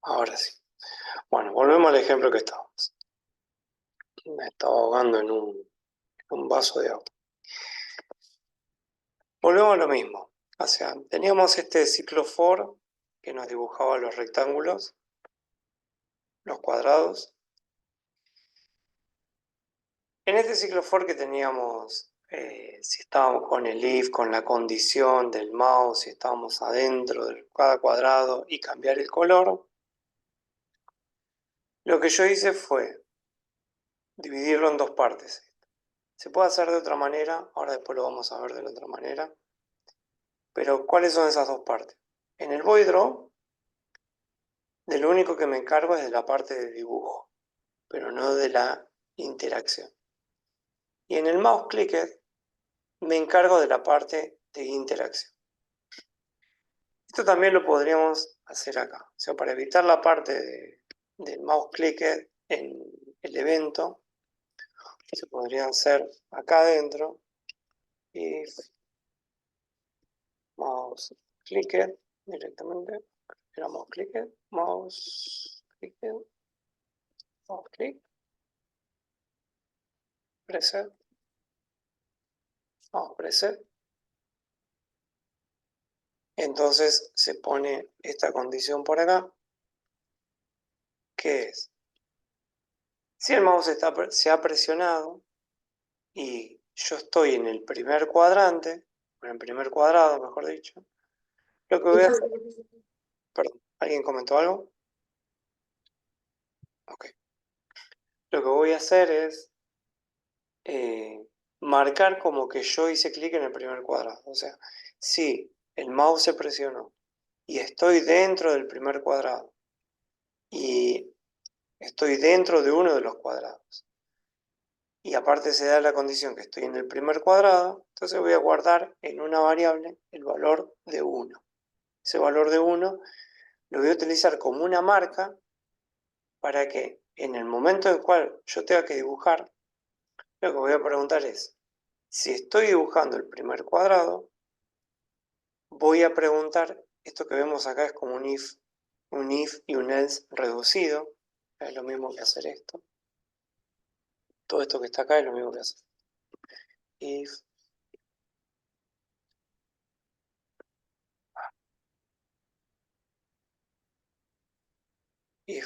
Ahora sí. Bueno, volvemos al ejemplo que estábamos. Me estaba ahogando en un vaso de agua. Volvemos a lo mismo. O sea, teníamos este ciclo for que nos dibujaba los rectángulos, los cuadrados. En este ciclo for que teníamos, si estábamos con el if, con la condición del mouse, si estábamos adentro de cada cuadrado y cambiar el color, lo que yo hice fue dividirlo en dos partes. Se puede hacer de otra manera, ahora después lo vamos a ver de la otra manera. Pero, ¿cuáles son esas dos partes? En el Void Draw, de lo único que me encargo es de la parte de dibujo, pero no de la interacción. Y en el Mouse Clicker me encargo de la parte de interacción. Esto también lo podríamos hacer acá. O sea, para evitar la parte del Mouse Clicker en el evento, se podría hacer acá adentro, if mouse clicker directamente, era mouse clicker, mouse clicker, mouse click, preset, mouse preset. Entonces se pone esta condición por acá, que es, si el mouse se ha presionado y yo estoy en el primer cuadrante, en el primer cuadrado, mejor dicho, lo que voy a hacer, perdón, ¿alguien comentó algo? Ok. Lo que voy a hacer es marcar como que yo hice clic en el primer cuadrado. O sea, si el mouse se presionó y estoy dentro del primer cuadrado y estoy dentro de uno de los cuadrados y aparte se da la condición que estoy en el primer cuadrado, entonces voy a guardar en una variable el valor de 1. Ese valor de 1 lo voy a utilizar como una marca para que en el momento en el cual yo tenga que dibujar, lo que voy a preguntar es, si estoy dibujando el primer cuadrado, voy a preguntar, esto que vemos acá es como un if y un else reducido, es lo mismo que hacer esto. Todo esto que está acá es lo mismo que hacer. If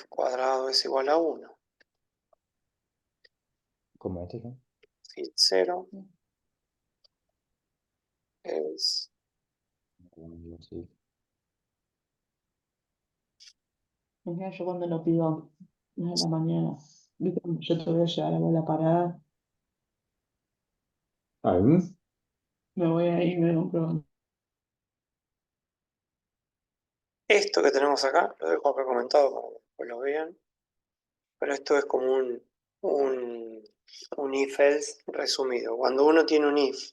cuadrado es igual a 1. Como este, ¿no? Fit 0 es... Sí. Mira, yo cuando lo pido en la mañana, ¿viste? Yo te voy a llevar a la parada, Ahí. me voy a ir, me compro. Esto que tenemos acá, lo dejo acá comentado para que después lo vean, pero esto es como un if-else resumido. Cuando uno tiene un if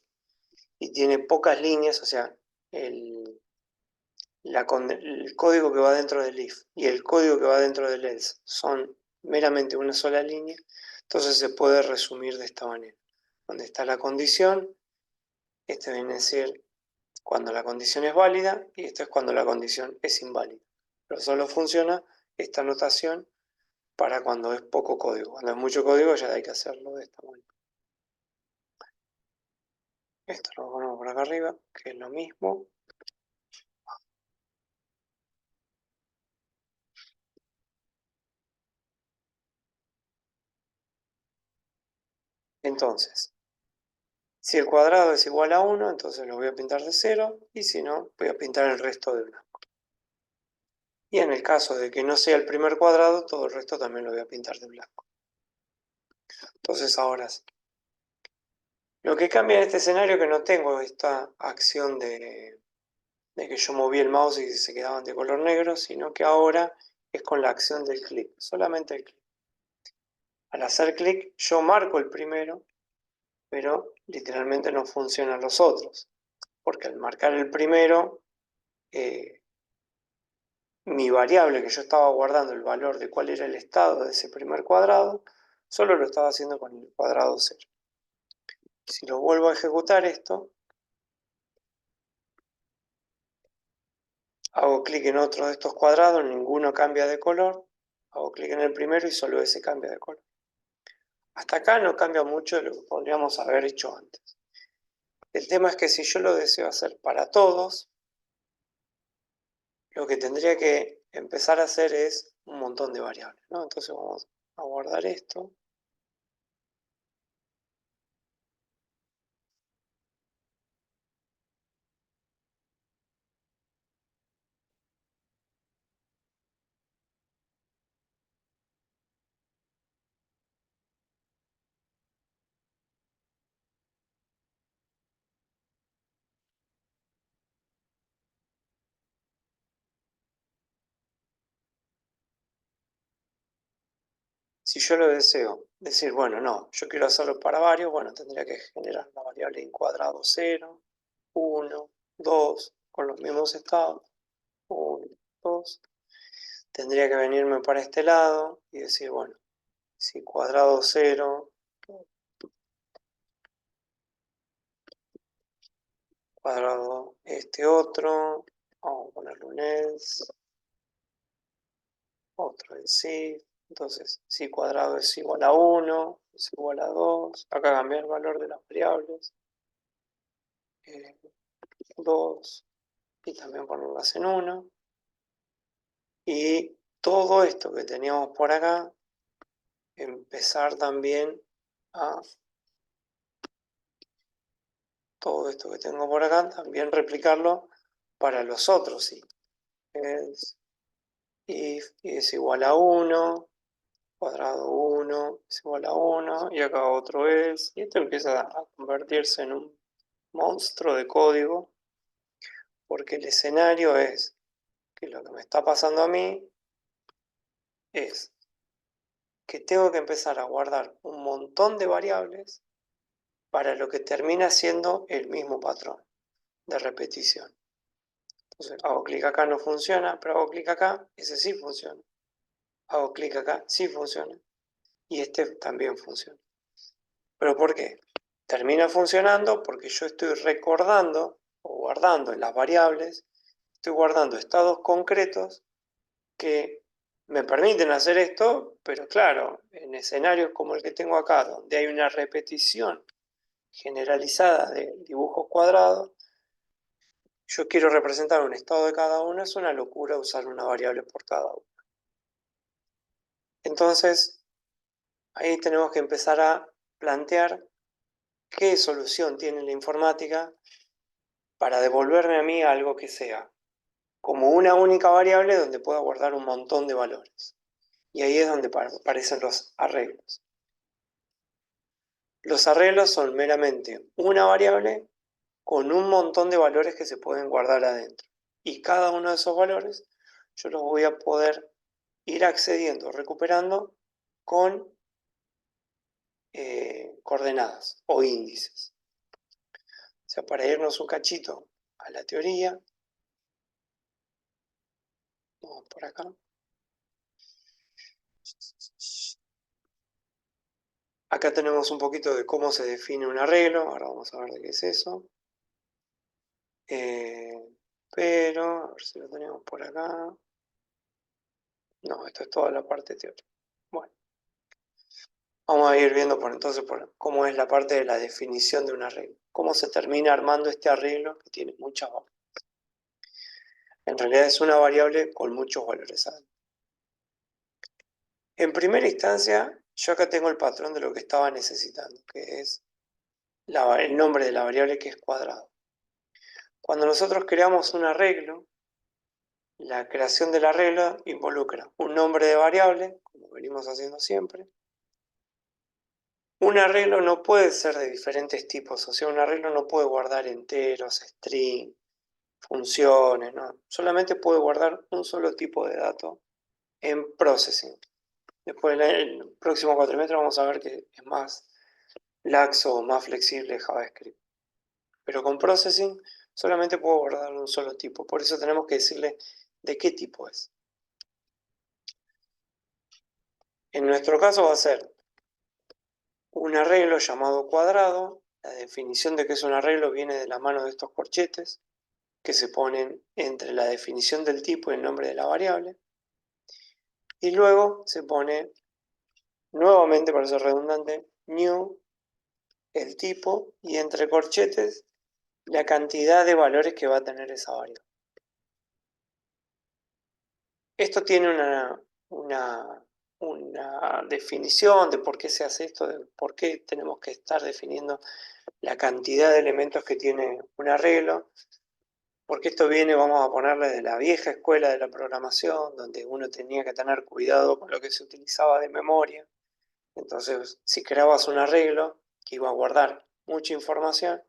y tiene pocas líneas, o sea, el código que va dentro del if y el código que va dentro del else son meramente una sola línea, entonces se puede resumir de esta manera. Donde está la condición, este viene a decir cuando la condición es válida y esto es cuando la condición es inválida. Pero solo funciona esta notación para cuando es poco código. Cuando es mucho código ya hay que hacerlo de esta manera. Esto lo ponemos por acá arriba, que es lo mismo. Entonces, si el cuadrado es igual a 1, entonces lo voy a pintar de 0, y si no, voy a pintar el resto de blanco. Y en el caso de que no sea el primer cuadrado, todo el resto también lo voy a pintar de blanco. Entonces ahora sí. Lo que cambia en este escenario es que no tengo esta acción de que yo moví el mouse y se quedaban de color negro, sino que ahora es con la acción del clic, solamente el clic. Al hacer clic yo marco el primero, pero literalmente no funcionan los otros, porque al marcar el primero, mi variable que yo estaba guardando el valor de cuál era el estado de ese primer cuadrado, solo lo estaba haciendo con el cuadrado 0. Si lo vuelvo a ejecutar esto, hago clic en otro de estos cuadrados, ninguno cambia de color, hago clic en el primero y solo ese cambia de color. Hasta acá no cambia mucho de lo que podríamos haber hecho antes. El tema es que si yo lo deseo hacer para todos, lo que tendría que empezar a hacer es un montón de variables, ¿no? Entonces vamos a guardar esto. Si yo lo deseo, decir, bueno, no, yo quiero hacerlo para varios, bueno, tendría que generar la variable en cuadrado 0, 1, 2, con los mismos estados, 1, 2. Tendría que venirme para este lado y decir, bueno, si cuadrado 0, cuadrado este otro, vamos a ponerle un else, otro en sí. Entonces, si cuadrado es igual a 1, es igual a 2, acá cambiar el valor de las variables, 2, y también ponerlas en 1. Y todo esto que teníamos por acá, empezar también a, todo esto que tengo por acá, también replicarlo para los otros, sí. Es if es igual a 1, cuadrado 1 es igual a 1, y acá otro es, y esto empieza a convertirse en un monstruo de código, porque el escenario es que lo que me está pasando a mí es que tengo que empezar a guardar un montón de variables para lo que termina siendo el mismo patrón de repetición. Entonces hago clic acá, no funciona, pero hago clic acá, ese sí funciona. Hago clic acá, sí funciona. Y este también funciona. ¿Pero por qué? Termina funcionando porque yo estoy recordando o guardando en las variables, estoy guardando estados concretos que me permiten hacer esto, pero claro, en escenarios como el que tengo acá, donde hay una repetición generalizada de dibujos cuadrados, yo quiero representar un estado de cada uno, es una locura usar una variable por cada uno. Entonces, ahí tenemos que empezar a plantear qué solución tiene la informática para devolverme a mí algo que sea como una única variable donde pueda guardar un montón de valores. Y ahí es donde aparecen los arreglos. Los arreglos son meramente una variable con un montón de valores que se pueden guardar adentro. Y cada uno de esos valores yo los voy a poder ir accediendo, recuperando con coordenadas o índices. O sea, para irnos un cachito a la teoría, vamos por acá. Acá tenemos un poquito de cómo se define un arreglo, ahora vamos a ver de qué es eso. Pero, a ver si lo tenemos por acá. No, esto es toda la parte teórica. Bueno, vamos a ir viendo por entonces por cómo es la parte de la definición de un arreglo. Cómo se termina armando este arreglo que tiene muchas variables. En realidad es una variable con muchos valores. En primera instancia, yo acá tengo el patrón de lo que estaba necesitando, que es el nombre de la variable que es cuadrado. Cuando nosotros creamos un arreglo, la creación del arreglo involucra un nombre de variable, como venimos haciendo siempre. Un arreglo no puede ser de diferentes tipos, o sea, un arreglo no puede guardar enteros, string, funciones, no. Solamente puede guardar un solo tipo de dato en processing. Después en el próximo cuatrimestre vamos a ver que es más laxo o más flexible JavaScript. Pero con processing solamente puedo guardar un solo tipo, por eso tenemos que decirle de qué tipo es. En nuestro caso va a ser un arreglo llamado cuadrado. La definición de qué es un arreglo viene de la mano de estos corchetes. que se ponen entre la definición del tipo y el nombre de la variable. Y luego se pone nuevamente, para ser redundante, new, el tipo, y entre corchetes la cantidad de valores que va a tener esa variable. Esto tiene una definición de por qué se hace esto, de por qué tenemos que estar definiendo la cantidad de elementos que tiene un arreglo, porque esto viene, vamos a ponerle, de la vieja escuela de la programación, donde uno tenía que tener cuidado con lo que se utilizaba de memoria. Entonces, si creabas un arreglo que iba a guardar mucha información,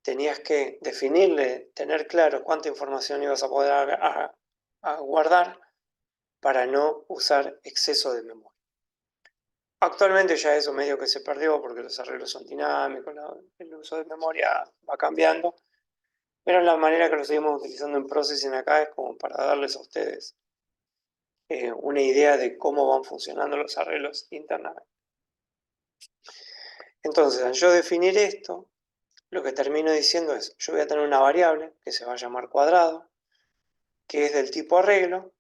tenías que definirle, tener claro cuánta información ibas a poder a guardar para no usar exceso de memoria. Actualmente ya eso medio que se perdió porque los arreglos son dinámicos, el uso de memoria va cambiando, pero la manera que lo seguimos utilizando en Processing acá es como para darles a ustedes una idea de cómo van funcionando los arreglos internamente. Entonces, al yo definir esto, lo que termino diciendo es, yo voy a tener una variable que se va a llamar cuadrado, que es del tipo arreglo,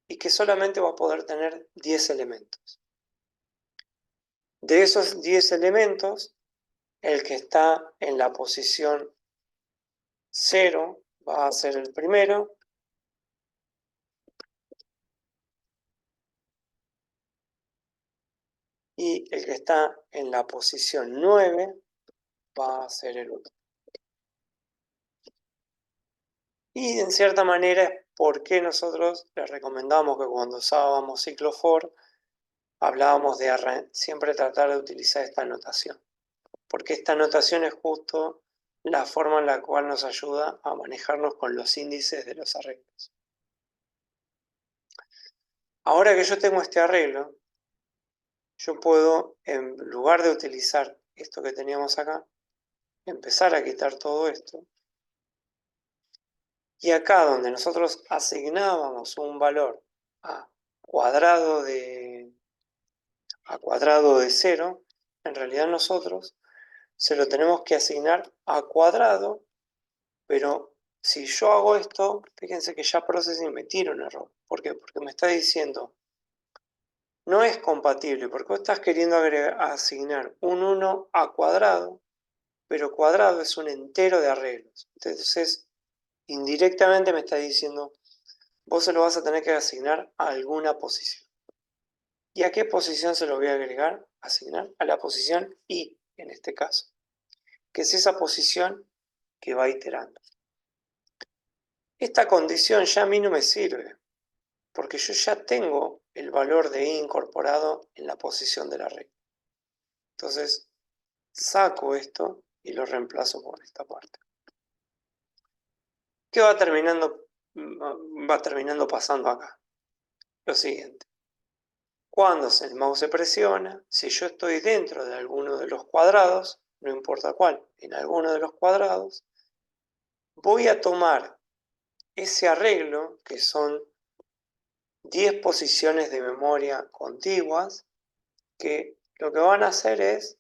y que solamente va a poder tener 10 elementos. De esos 10 elementos, el que está en la posición 0 va a ser el primero, y el que está en la posición 9 va a ser el último. Y en cierta manera es por qué nosotros les recomendamos que cuando usábamos ciclo for hablábamos de siempre tratar de utilizar esta notación, porque esta notación es justo la forma en la cual nos ayuda a manejarnos con los índices de los arreglos. Ahora que yo tengo este arreglo, yo puedo, en lugar de utilizar esto que teníamos acá, empezar a quitar todo esto. Y acá donde nosotros asignábamos un valor a cuadrado de 0, en realidad nosotros se lo tenemos que asignar a cuadrado, pero si yo hago esto, fíjense que ya Processing me tira un error. ¿Por qué? Porque me está diciendo, no es compatible, porque vos estás queriendo asignar un 1 a cuadrado, pero cuadrado es un entero de arreglos. Entonces, indirectamente me está diciendo, vos se lo vas a tener que asignar a alguna posición. ¿Y a qué posición se lo voy a agregar? Asignar a la posición I, en este caso, que es esa posición que va iterando. Esta condición ya a mí no me sirve, porque yo ya tengo el valor de I incorporado en la posición del arreglo. Entonces, saco esto y lo reemplazo por esta parte. ¿Qué va terminando pasando acá? Lo siguiente. Cuando el mouse se presiona, si yo estoy dentro de alguno de los cuadrados, no importa cuál, en alguno de los cuadrados, voy a tomar ese arreglo, que son 10 posiciones de memoria contiguas, que lo que van a hacer es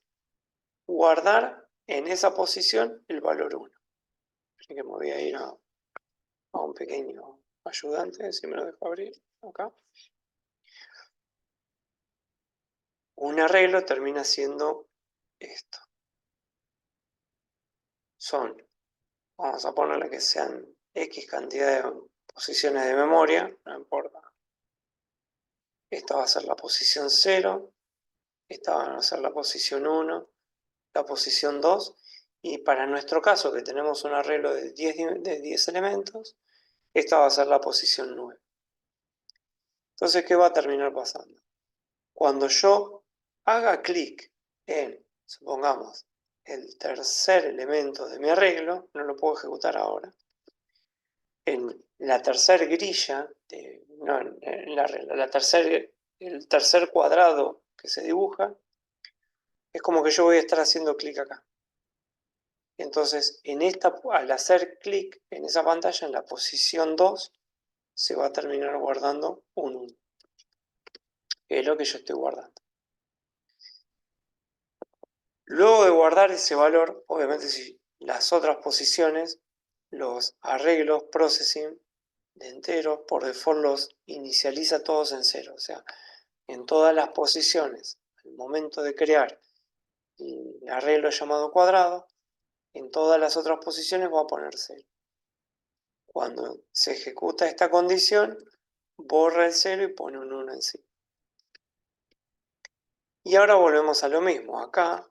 guardar en esa posición el valor 1. Así que me voy a ir a un pequeño ayudante, si me lo dejo abrir acá. Un arreglo termina siendo esto. Vamos a ponerle que sean X cantidad de posiciones de memoria, no importa. Esta va a ser la posición 0, esta va a ser la posición 1, la posición 2, y para nuestro caso, que tenemos un arreglo de 10 elementos, esta va a ser la posición 9. Entonces, ¿qué va a terminar pasando? Cuando yo haga clic en, supongamos, el tercer elemento de mi arreglo, no lo puedo ejecutar ahora, en la tercera grilla, el tercer cuadrado que se dibuja, es como que yo voy a estar haciendo clic acá. Entonces, al hacer clic en esa pantalla, en la posición 2, se va a terminar guardando un 1, que es lo que yo estoy guardando. Luego de guardar ese valor, obviamente si las otras posiciones los arreglos, processing de enteros, por default los inicializa todos en 0. O sea, en todas las posiciones, al momento de crear el arreglo llamado cuadrado, en todas las otras posiciones va a poner 0. Cuando se ejecuta esta condición, borra el 0 y pone un 1 encima. Y ahora volvemos a lo mismo. Acá,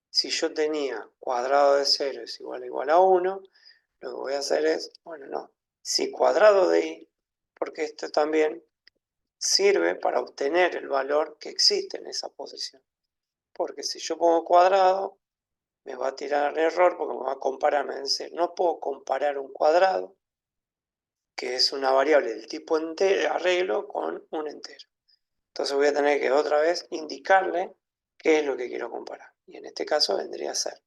si yo tenía cuadrado de 0 es igual a 1, lo que voy a hacer es, bueno, no, si cuadrado de i, porque esto también sirve para obtener el valor que existe en esa posición. Porque si yo pongo cuadrado, me va a tirar error porque me va a comparar, me va a decir, no puedo comparar un cuadrado, que es una variable del tipo arreglo, con un entero. Entonces voy a tener que otra vez indicarle qué es lo que quiero comparar. Y en este caso vendría a ser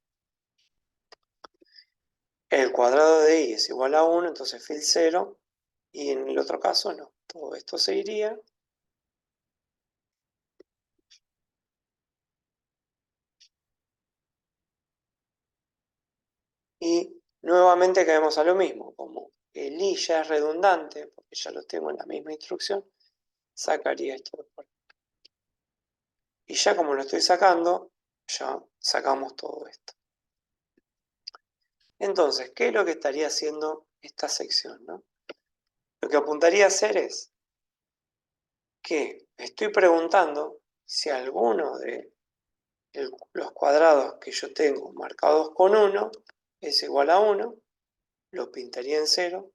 el cuadrado de i es igual a 1, entonces fill 0, y en el otro caso no. Todo esto se iría. Y nuevamente caemos a lo mismo. Como el i ya es redundante, porque ya lo tengo en la misma instrucción, sacaría esto de por aquí. Y ya como lo estoy sacando, ya sacamos todo esto. Entonces, ¿qué es lo que estaría haciendo esta sección, no? Lo que apuntaría a hacer es que estoy preguntando si alguno de los cuadrados que yo tengo marcados con 1 es igual a 1, lo pintaría en 0,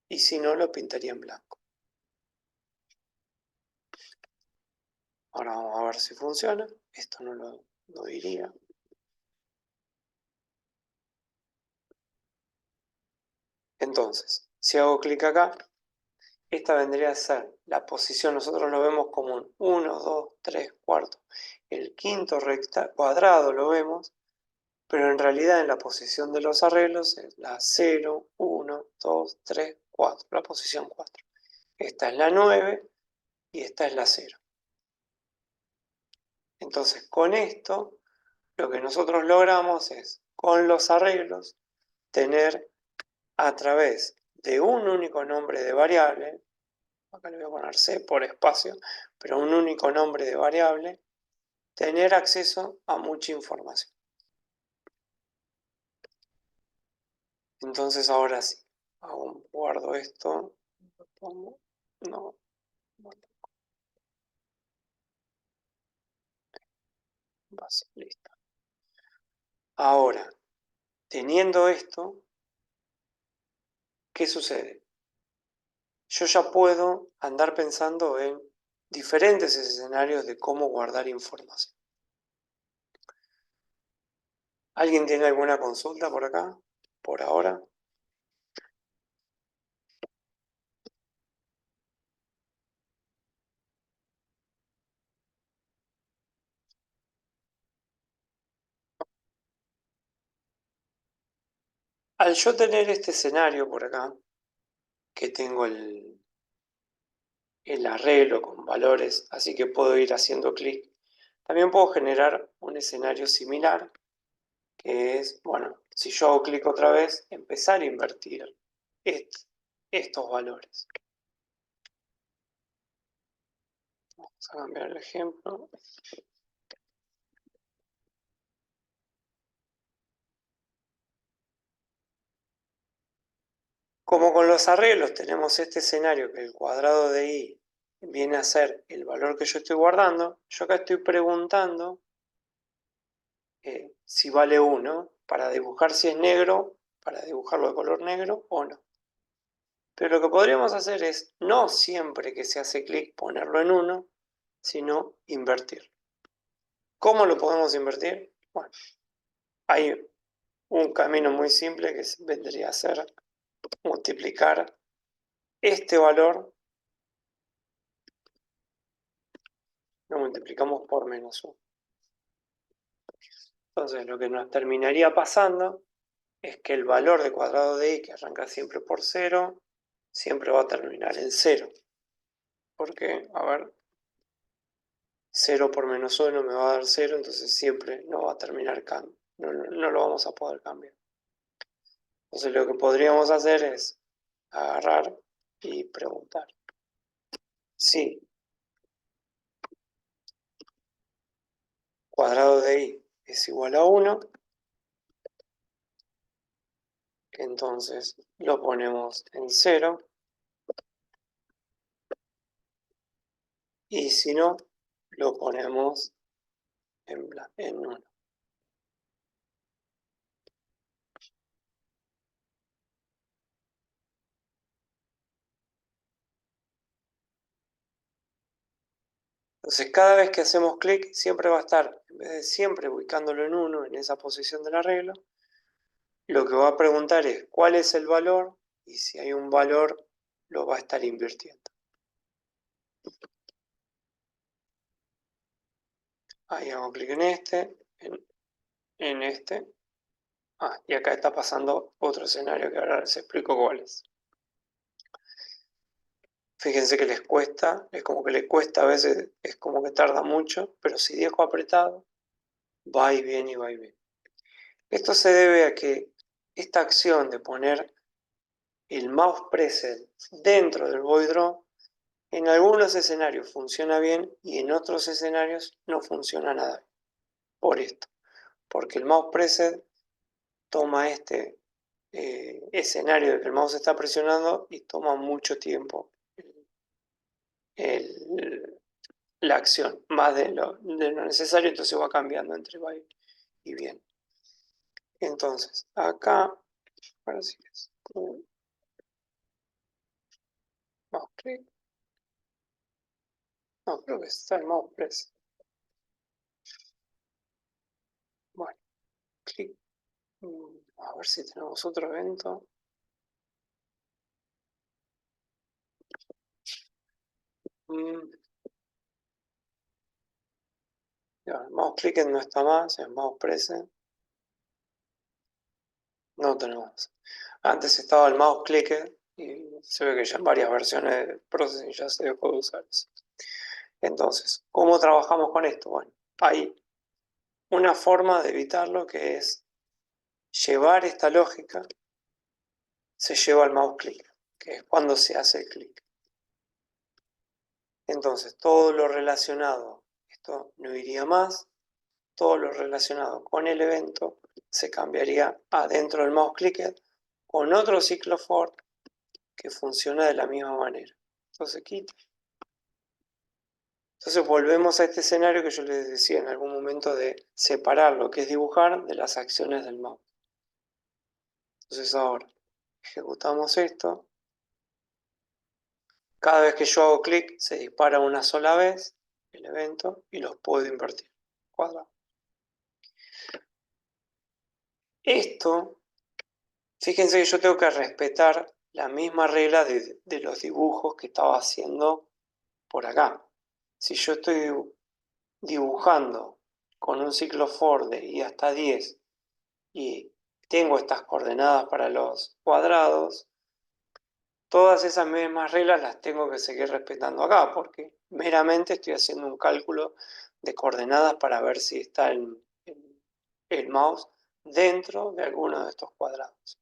y si no, lo pintaría en blanco. Ahora vamos a ver si funciona. Esto no lo diría. Entonces, si hago clic acá, esta vendría a ser la posición. Nosotros lo vemos como un 1, 2, 3 cuartos. El quinto cuadrado lo vemos, pero en realidad en la posición de los arreglos es la 0, 1, 2, 3, 4. La posición 4. Esta es la 9 y esta es la 0. Entonces, con esto, lo que nosotros logramos es, con los arreglos, tener a través de un único nombre de variable, acá le voy a poner C por espacio, pero un único nombre de variable, tener acceso a mucha información. Entonces ahora sí, guardo esto, lo pongo, no, base, listo. Ahora, teniendo esto, ¿qué sucede? Yo ya puedo andar pensando en diferentes escenarios de cómo guardar información. ¿Alguien tiene alguna consulta por acá? Por ahora. Al yo tener este escenario por acá, que tengo el arreglo con valores, así que puedo ir haciendo clic, también puedo generar un escenario similar, que es, bueno, si yo hago clic otra vez, empezar a invertir estos valores. Vamos a cambiar el ejemplo. Como con los arreglos tenemos este escenario que el cuadrado de i viene a ser el valor que yo estoy guardando, yo acá estoy preguntando si vale 1 para dibujar si es negro, para dibujarlo de color negro o no. Pero lo que podríamos hacer es no siempre que se hace clic ponerlo en 1, sino invertir. ¿Cómo lo podemos invertir? Bueno, hay un camino muy simple que vendría a ser multiplicar este valor, lo multiplicamos por menos 1. Entonces lo que nos terminaría pasando es que el valor de cuadrado de i, que arranca siempre por 0, siempre va a terminar en 0. Porque, a ver, 0 por menos 1 me va a dar 0, entonces siempre no va a terminar no lo vamos a poder cambiar. Entonces lo que podríamos hacer es agarrar y preguntar si cuadrado de i es igual a 1, entonces lo ponemos en 0, y si no, lo ponemos en 1. Entonces cada vez que hacemos clic siempre va a estar, en vez de siempre ubicándolo en 1, en esa posición del arreglo, lo que va a preguntar es cuál es el valor, y si hay un valor lo va a estar invirtiendo. Ahí hago clic en este, en este. Y acá está pasando otro escenario que ahora les explico cuál es. Fíjense que les cuesta, es como que le cuesta a veces, es como que tarda mucho, pero si dejo apretado, va y viene y va y viene. Esto se debe a que esta acción de poner el mouse preset dentro del void draw, en algunos escenarios funciona bien y en otros escenarios no funciona nada. Por esto, porque el mouse preset toma este escenario de que el mouse está presionando y toma mucho tiempo la acción, más de lo necesario, entonces va cambiando entre va y bien. Entonces, acá, ahora sí es, mouse click, no, creo que está el mouse press. Bueno, clic, a ver si tenemos otro evento. Ya, el mouse click no está más, el mouse press no tenemos. Antes estaba el mouse clicker y se ve que ya en varias versiones de Processing ya se dejó de usar eso. Entonces, ¿cómo trabajamos con esto? Bueno, hay una forma de evitarlo que es llevar esta lógica, se lleva al mouse clicker, que es cuando se hace el clic. Entonces, todo lo relacionado, esto no iría más, todo lo relacionado con el evento se cambiaría adentro del mouse clicker con otro ciclo for que funciona de la misma manera. Entonces quita. Entonces volvemos a este escenario que yo les decía en algún momento de separar lo que es dibujar de las acciones del mouse. Entonces ahora ejecutamos esto. Cada vez que yo hago clic se dispara una sola vez el evento y los puedo invertir. Cuadrado. Esto, fíjense que yo tengo que respetar la misma regla de los dibujos que estaba haciendo por acá. Si yo estoy dibujando con un ciclo for de i hasta 10 y tengo estas coordenadas para los cuadrados, todas esas mismas reglas las tengo que seguir respetando acá, porque meramente estoy haciendo un cálculo de coordenadas para ver si está el mouse dentro de alguno de estos cuadrados.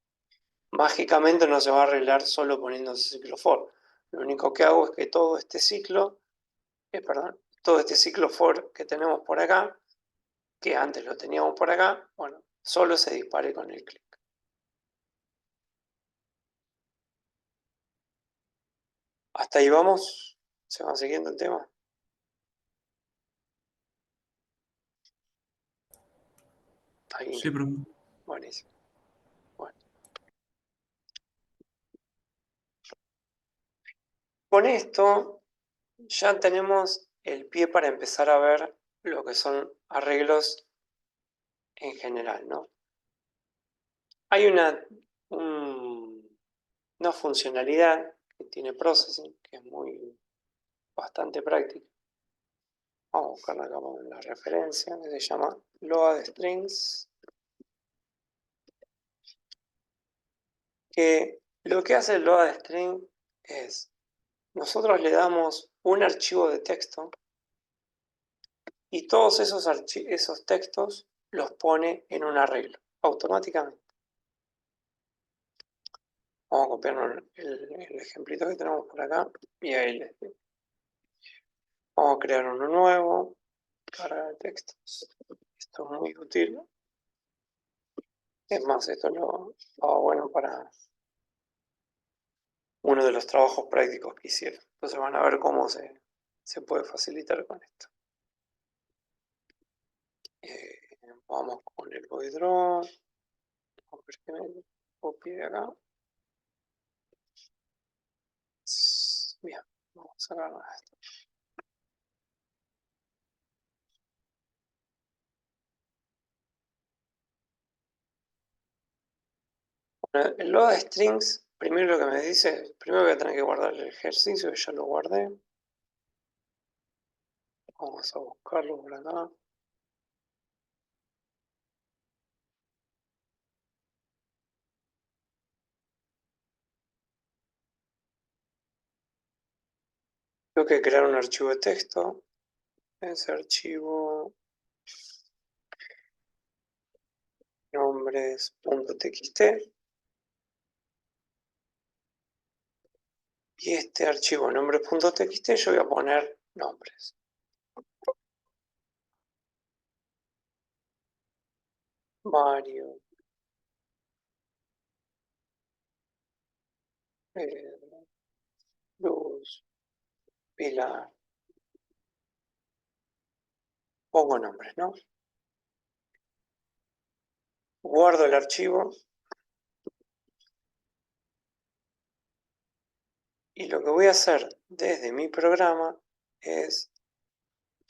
Mágicamente no se va a arreglar solo poniendo ese ciclo for. Lo único que hago es que todo este ciclo for que tenemos por acá, que antes lo teníamos por acá, bueno, solo se dispare con el clic. Hasta ahí vamos. ¿Se va siguiendo el tema? Ahí. Sí, profe. Buenísimo. Bueno. Con esto ya tenemos el pie para empezar a ver lo que son arreglos en general, ¿no? Hay una funcionalidad que tiene Processing, que es bastante práctica. Vamos a buscarla acá en la referencia, que se llama load strings, que lo que hace el load string es, nosotros le damos un archivo de texto y todos esos textos los pone en un arreglo, automáticamente. Vamos a copiarnos el ejemplito que tenemos por acá y ahí les digo. Vamos a crear uno nuevo, carga de textos. Esto es muy útil. Es más, esto lo va bueno para uno de los trabajos prácticos que hicieron. Entonces van a ver cómo se puede facilitar con esto. Vamos con el void draw. Vamos a ver que me copie de acá. Bien, vamos a sacar esto. Bueno, el load de strings, primero lo que me dice, primero voy a tener que guardar el ejercicio, que ya lo guardé. Vamos a buscarlo por acá. Tengo que crear un archivo de texto. Ese archivo nombres.txt. Y este archivo nombres.txt yo voy a poner nombres. Mario. Pedro. Luz. Pilar. Pongo nombres, ¿no? Guardo el archivo. Y lo que voy a hacer desde mi programa es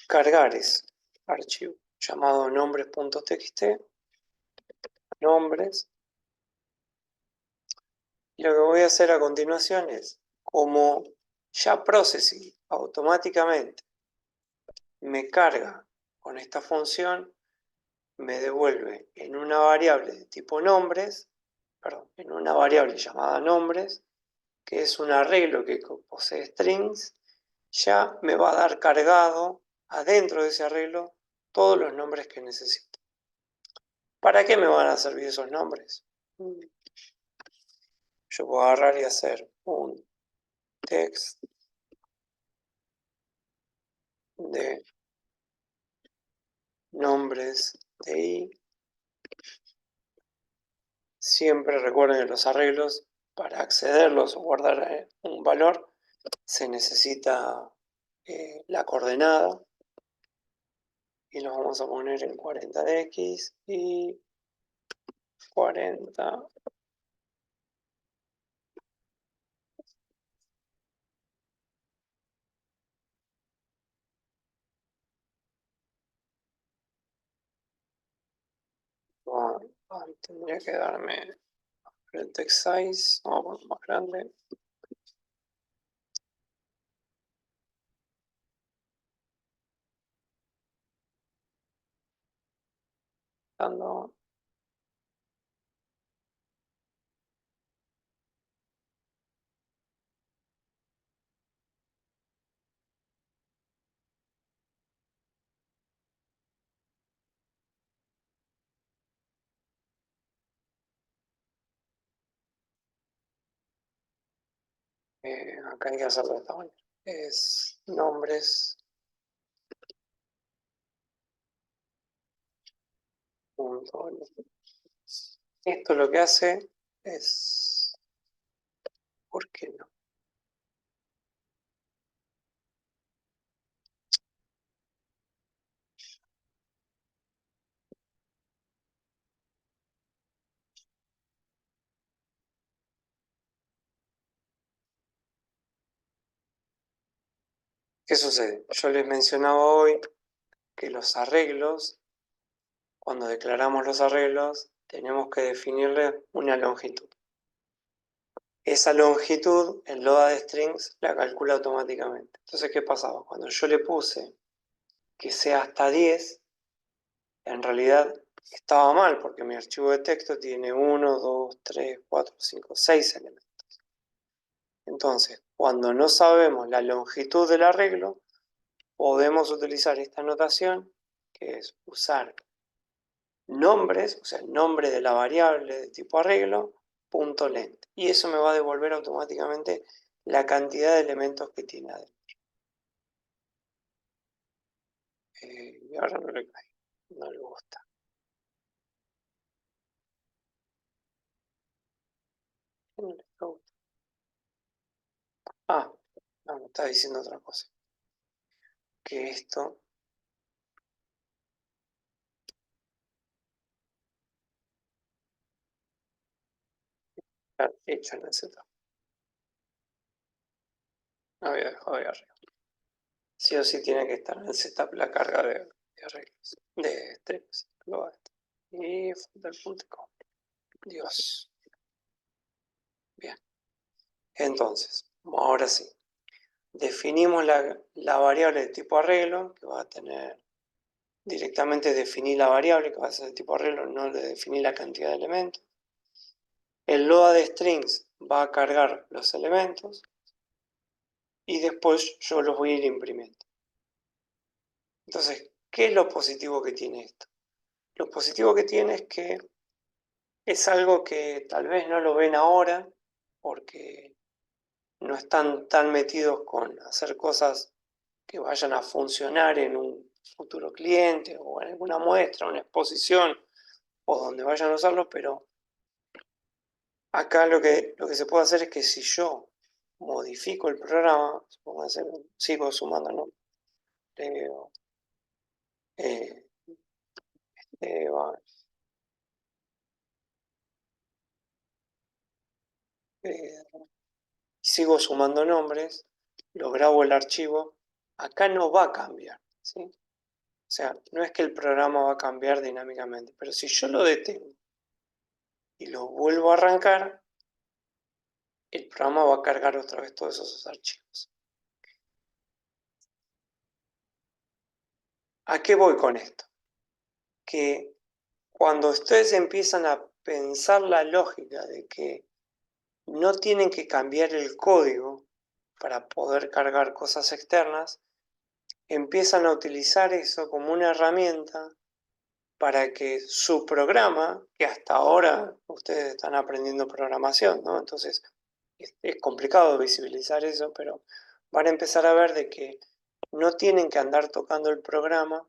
cargar ese archivo llamado nombres.txt. Nombres. Y lo que voy a hacer a continuación es, como ya Processing automáticamente me carga con esta función, me devuelve en una variable de tipo nombres, perdón, en una variable llamada nombres, que es un arreglo que posee strings, ya me va a dar cargado adentro de ese arreglo todos los nombres que necesito. ¿Para qué me van a servir esos nombres? Yo puedo agarrar y hacer un text de nombres de i. Siempre recuerden que los arreglos, para accederlos o guardar un valor, se necesita la coordenada. Y los vamos a poner en 40 de x y 40. Tendría que darme el text size, vamos a poner más grande. Dando acá hay que hacerlo de esta manera. Es nombres. Esto lo que hace es... ¿Por qué no? ¿Qué sucede? Yo les mencionaba hoy que los arreglos, cuando declaramos los arreglos, tenemos que definirle una longitud. Esa longitud, el loadStrings la calcula automáticamente. Entonces, ¿qué pasaba? Cuando yo le puse que sea hasta 10, en realidad estaba mal, porque mi archivo de texto tiene 1, 2, 3, 4, 5, 6 elementos. Entonces, cuando no sabemos la longitud del arreglo, podemos utilizar esta notación, que es usar nombres, o sea, el nombre de la variable de tipo arreglo, punto length. Y eso me va a devolver automáticamente la cantidad de elementos que tiene adentro. Y ahora no le cae, no le gusta. No le gusta. Ah, no, me está diciendo otra cosa. Que esto está hecho en el setup. No había dejado ahí arriba. Sí o sí tiene que estar en el setup la carga de arreglos, de strings. Y footer.com. Dios. Bien. Entonces, ahora sí. Definimos la variable de tipo arreglo, que va a tener directamente definir la variable, que va a ser de tipo arreglo, no le definir la cantidad de elementos. El load de strings va a cargar los elementos y después yo los voy a ir imprimiendo. Entonces, ¿qué es lo positivo que tiene esto? Lo positivo que tiene es que es algo que tal vez no lo ven ahora porque no están tan metidos con hacer cosas que vayan a funcionar en un futuro cliente o en alguna muestra, una exposición o donde vayan a usarlos, pero acá lo que se puede hacer es que si yo modifico el programa, sigo sumando, ¿no? Leo, Esteban, Pedro, sigo sumando nombres, lo grabo el archivo, acá no va a cambiar, ¿sí? O sea, no es que el programa va a cambiar dinámicamente, pero si yo lo detengo y lo vuelvo a arrancar, el programa va a cargar otra vez todos esos archivos. ¿A qué voy con esto? Que cuando ustedes empiezan a pensar la lógica de que no tienen que cambiar el código para poder cargar cosas externas, empiezan a utilizar eso como una herramienta para que su programa, que hasta ahora ustedes están aprendiendo programación, ¿no? Entonces es complicado visibilizar eso, pero van a empezar a ver de que no tienen que andar tocando el programa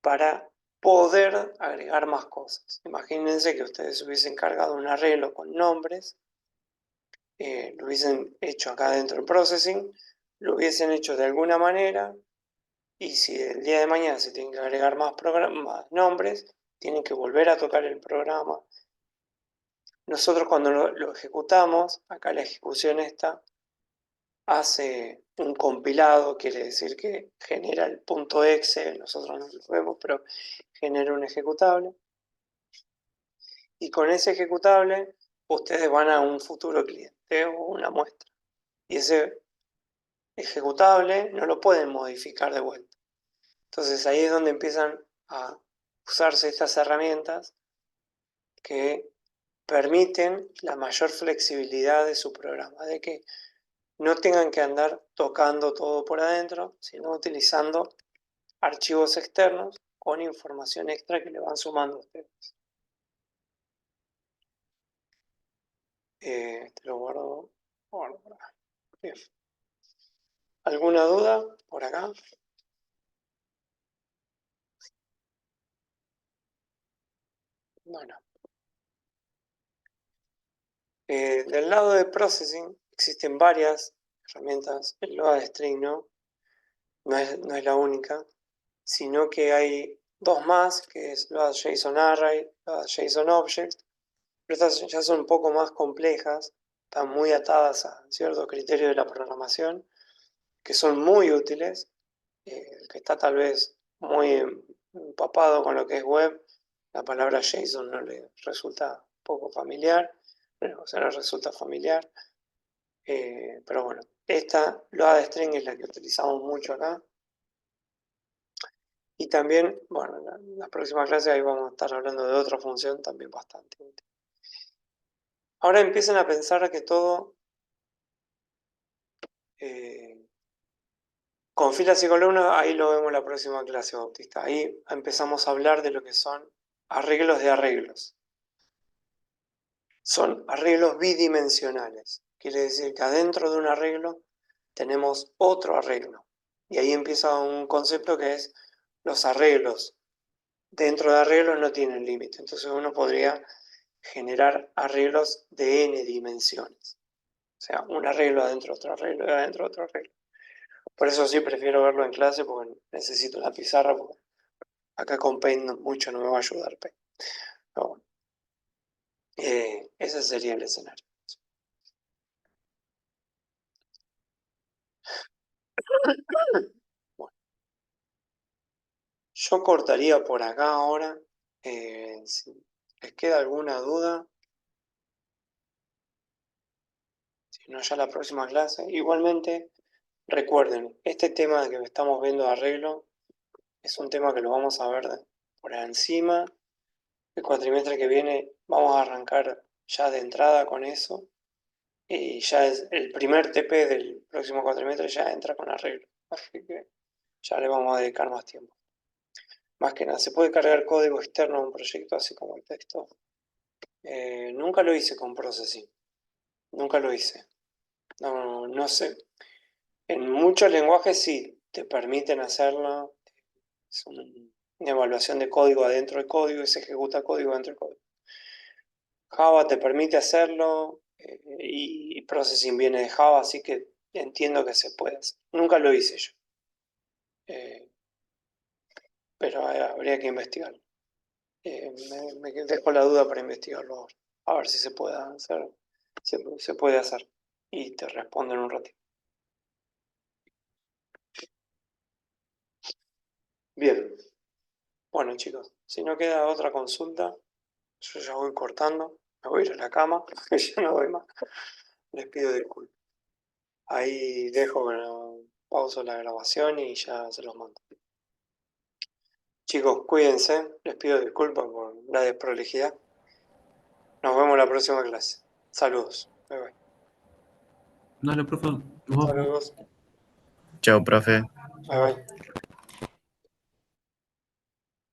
para poder agregar más cosas. Imagínense que ustedes hubiesen cargado un arreglo con nombres, lo hubiesen hecho acá dentro del processing, lo hubiesen hecho de alguna manera, y si el día de mañana se tienen que agregar más nombres, tienen que volver a tocar el programa. Nosotros cuando lo ejecutamos, acá la ejecución esta hace un compilado, quiere decir que genera el punto .exe, nosotros no lo vemos, pero genera un ejecutable. Y con ese ejecutable, ustedes van a un futuro cliente o una muestra. Y ese ejecutable no lo pueden modificar de vuelta. Entonces ahí es donde empiezan a usarse estas herramientas que permiten la mayor flexibilidad de su programa, de que no tengan que andar tocando todo por adentro, sino utilizando archivos externos con información extra que le van sumando a ustedes. Te lo guardo por acá. Bien. ¿Alguna duda por acá? Bueno. Del lado de processing existen varias herramientas. El load string no es la única, sino que hay dos más, que es load JSON Array, load JSON Object, pero estas ya son un poco más complejas, están muy atadas a ciertos criterios de la programación, que son muy útiles. El que está tal vez muy empapado con lo que es web, la palabra JSON no le resulta poco familiar, pero o sea, no resulta familiar. Pero bueno, esta load string es la que utilizamos mucho acá. Y también, bueno, en la próxima clase ahí vamos a estar hablando de otra función también bastante útil. Ahora empiezan a pensar que todo con filas y columnas, ahí lo vemos en la próxima clase, Bautista. Ahí empezamos a hablar de lo que son arreglos de arreglos. son arreglos bidimensionales. Quiere decir que adentro de un arreglo tenemos otro arreglo. Y ahí empieza un concepto que es los arreglos. Dentro de arreglos no tienen límite. Entonces uno podría generar arreglos de n dimensiones. O sea, un arreglo adentro de otro arreglo y adentro de otro arreglo. Por eso sí prefiero verlo en clase porque necesito la pizarra, porque acá con Paint mucho no me va a ayudar Paint. Pero bueno, ese sería el escenario. Bueno, yo cortaría por acá ahora. Si les queda alguna duda, si no ya la próxima clase. Igualmente, recuerden, este tema que estamos viendo de arreglo es un tema que lo vamos a ver por encima. El cuatrimestre que viene vamos a arrancar ya de entrada con eso. Y ya es el primer TP del próximo cuatrimestre, ya entra con arreglo. Así que ya le vamos a dedicar más tiempo. Más que nada, se puede cargar código externo a un proyecto así como el texto. Nunca lo hice con Processing. Nunca lo hice. No sé. En muchos lenguajes sí te permiten hacerlo. Es una evaluación de código adentro del código y se ejecuta código dentro del código. Java te permite hacerlo y Processing viene de Java, así que entiendo que se puede hacer. Nunca lo hice yo. Pero habría que investigarlo. Me dejo la duda para investigarlo ahora. A ver si se puede hacer. Se puede hacer. Y te respondo en un ratito. Bien. Bueno, chicos, si no queda otra consulta, yo ya voy cortando. Me voy a ir a la cama, que ya no doy más. Les pido disculpas. Ahí dejo, pauso la grabación y ya se los mando. Chicos, cuídense. Les pido disculpas por la desprolijidad. Nos vemos en la próxima clase. Saludos. Bye bye. Dale, profe. Nos vemos. Saludos. Chao, profe. Bye bye.